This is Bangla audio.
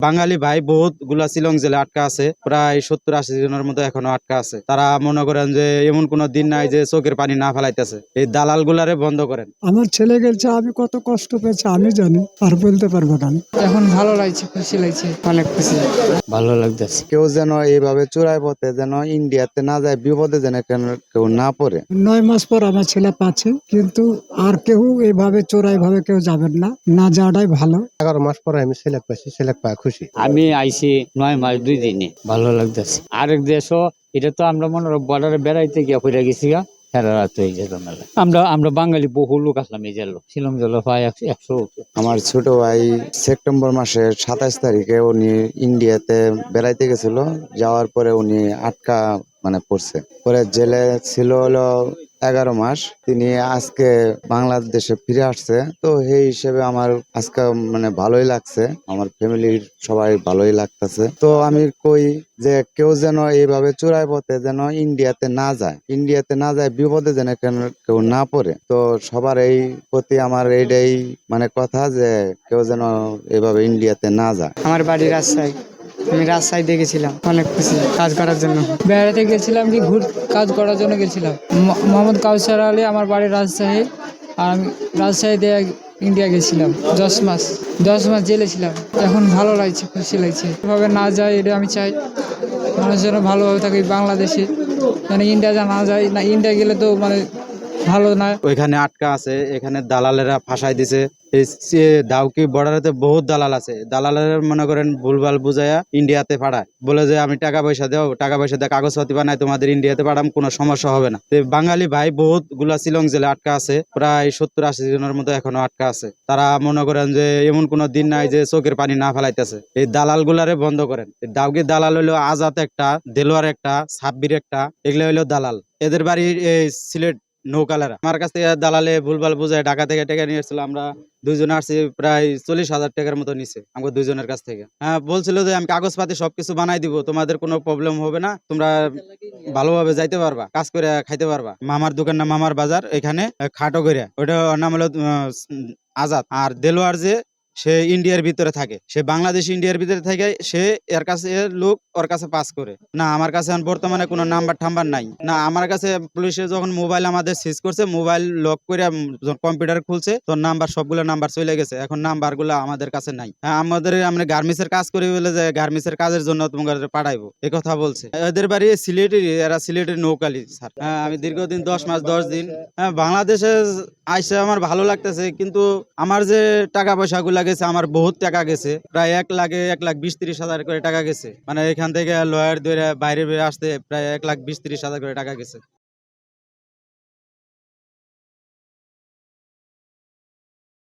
বাঙালি ভাই বহুত গুলা শিলং জেলে আটকা আছে, প্রায় 70-80 জনের মতো এখনো আটকা আছে। তারা মনে করেন যে এমন কোন দিন নাই যে চোখের পানি না ফেলাইতেছে। এই দালাল গুলারে বন্ধ করেন। আমার ছেলে গেছে, আমি কত কষ্ট পেয়েছি আমি জানি, আর বলতে পারবো না। এখন ভালো লাগছে, খুশি লাগছে, অনেক খুশি, ভালো লাগতেছে। কেউ যেন এইভাবে চোরাই পথে যেন ইন্ডিয়াতে না যায়, বিপদে যেন কেউ না পড়ে। 9 মাস পর আমার ছেলে পাচ্ছে, কিন্তু আর কেউ এইভাবে চোরাই ভাবে কেউ যাবেন না, না যাওয়াটাই ভালো। 11 মাস পরে আমি সিলেক্ট পাইছি, সিলেক্ট পাই খুশি। আমি আইছি 9 মাস 2 দিনে, ভালো লাগতেছে। আরেক দেশও এটা তো আমরা মনে হয় বর্ডারে বেড়াইতে গিয়ে পড়ে গেছি গা, সারা রাত হয়ে যেত মেলা। আমরা বাঙালি বহু লোক আসলাম এই জেলো, শিলং জেলো প্রায় 100। আমার ছোট ভাই সেপ্টেম্বর মাসের 27 তারিখে উনি ইন্ডিয়াতে বেড়াইতে গেছিল, যাওয়ার পরে উনি আটকা পড়ছে, পরে জেলে ছিল হলো 11 মাস। তিনি আজকে বাংলাদেশে ফিরে আসছে, তো এই হিসেবে আমার আজকে ভালোই লাগছে, আমার ফ্যামিলির সবাই ভালোই লাগতেছে। তো আমি কই যে কেউ যেন এইভাবে চোরাই পথে যেন ইন্ডিয়াতে না যায়, বিপদে যেন কেউ না পড়ে। তো সবার এই প্রতি আমার এইটাই কথা যে কেউ যেন এইভাবে ইন্ডিয়াতে না যায়। আমার বাড়ি রাজশাহী, আমি রাজশাহী দেখেছিলাম, অনেক খুশি কাজ করার জন্য। বেড়াতে গেছিলাম কি কাজ করার জন্য গেছিলাম। মোহাম্মদ কাউসার আলী, আমার বাড়ি রাজশাহী, আর আমি রাজশাহী দিয়ে ইন্ডিয়া গেছিলাম। 10 মাস জেলে ছিলাম। এখন ভালো লাগছে, খুশি লাগছে। এভাবে না যায় এটা আমি চাই, মানুষ যেন ভালোভাবে থাকে বাংলাদেশে, ইন্ডিয়া যা না যায় না। ইন্ডিয়া গেলে তো ভালো না। ওইখানে আটকা আছে, এখানে দালালেরা ফাঁসাই দিছে। এই দাউকি বর্ডারেতে বহুত দালাল আছে, দালালের মনে করেন ভুলভাল বুঝাইয়া ইন্ডিয়াতে পাঠায়, বলে যে আমি টাকা পয়সা দিয়ে কাগজপাতি বানাই তোমাদের ইন্ডিয়াতে পাঠাম, কোনো সমস্যা হবে না। বাঙালি ভাই বহুত গুলা শিলং জেলে আটকা আছে, প্রায় 70-80 জনের মতো এখনো আটকা আছে। তারা মনে করেন যে এমন কোন দিন নাই যে চোখের পানি না ফেলাইতেছে। এই দালাল গুলারে বন্ধ করেন। দাউকি দালাল হইলো আজাদ একটা, দেলোয়ার একটা, সাব্বির একটা, এগুলো হইলো দালাল। এদের বাড়ি এই সিলেট নৌকালারা। আমার কাছ থেকে দালালে ভুলভাল বুঝায় ঢাকা থেকে টাকা নিয়ে এসেছিল। আমরা দুইজনে আসছি, প্রায় 40,000 টাকার মতো নিছে আমাকে দুইজনের কাছ থেকে। হ্যাঁ, বলছিল যে আমি কাগজপাতি সবকিছু বানাই দিব, তোমাদের কোনো প্রবলেম হবে না, তোমরা ভালোভাবে যাইতে পারবা, কাজ করে খাইতে পারবা। মামার দোকান না মামার বাজার, এখানে খাটো করে, ওটা নাম হলো আজাদ। আর দেলোয়ার যে, সে ইন্ডিয়ার ভিতরে থাকে, সে বাংলাদেশ ইন্ডিয়ার ভিতরে থাকে, সে এর কাছে লোক ওর কাছে পাস করে না। আমার কাছে বর্তমানে কোনো নাম্বার টাম্বার নাই না। আমার কাছে পুলিশে যখন মোবাইল আমাদের সিজ করছে, মোবাইল লক করে কম্পিউটার খুলছে, তো নাম্বার সবগুলো নাম্বার চলে গেছে, এখন নাম্বার গুলো আমাদের কাছে নাই। হ্যাঁ, আমরা গার্মেন্টস এর কাজ করি বলে যে গার্মেন্টস এর কাজের জন্য তোমাকে পাঠাইবো, এই কথা বলছে। এদের বাড়ি সিলেটের, এরা সিলেটের নৌকালি স্যার। হ্যাঁ, আমি দীর্ঘদিন 10 মাস 10 দিন বাংলাদেশে আইসে আমার ভালো লাগতেছে, কিন্তু আমার যে টাকা পয়সা গুলা গেছে, আমার বহুত টাকা গেছে, প্রায় 1,20,30,000 করে টাকা গেছে। এখান থেকে লয়ার ধরে বাইরে আসতে প্রায় 1,20,30,000 করে টাকা গেছে।